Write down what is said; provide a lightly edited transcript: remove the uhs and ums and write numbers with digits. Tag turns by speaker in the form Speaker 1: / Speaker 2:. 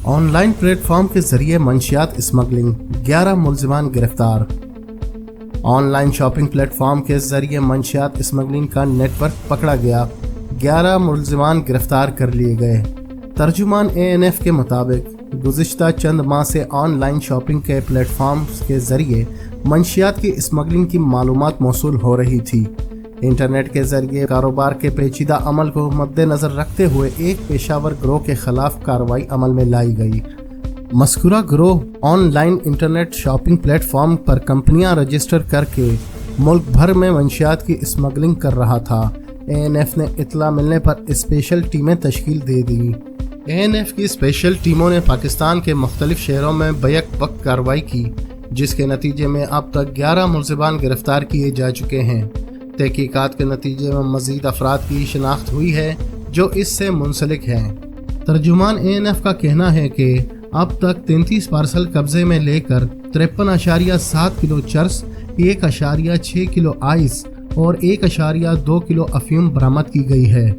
Speaker 1: On line plate form کے ذریعے منشیات اسمگلنگ، 11 ملزمان گرفتار۔ On line shopping plate form کے ذریعے منشیات اسمگلنگ کا نیٹ ورک پکڑا گیا، 11 ملزمان گرفتار کر لیے گئے۔ ترجمان ANF کے مطابق گزشتہ چند ماہ سے آن لائن شاپنگ کے پلیٹ فارمز کے ذریعے منشیات کی اسمگلنگ کی معلومات موصول ہو رہی تھی۔ انٹرنیٹ کے ذریعے کاروبار کے پیچیدہ عمل کو مد نظر رکھتے ہوئے ایک پیشہ ور گروہ کے خلاف کارروائی عمل میں لائی گئی۔ مذکورہ گروہ online internet shopping platform پر کمپنیاں رجسٹر کر کے ملک بھر میں منشیات کی اسمگلنگ کر رہا تھا۔ ANF نے اطلاع ملنے پر اسپیشل ٹیمیں تشکیل دے دیں۔ ANF کی اسپیشل ٹیموں نے پاکستان کے مختلف شہروں میں بیک وقت کارروائی کی، جس کے نتیجے میں اب تک 11 ملزمان گرفتار کیے جا چکے ہیں۔ تحقیقات کے نتیجے میں مزید افراد کی شناخت ہوئی ہے جو اس سے منسلک ہیں۔ ترجمان ANF کا کہنا ہے کہ اب تک 33 پارسل قبضے میں لے کر 53.7 کلو چرس، 1.6 کلو آئس اور 1.2 کلو افیون برآمد کی گئی ہے۔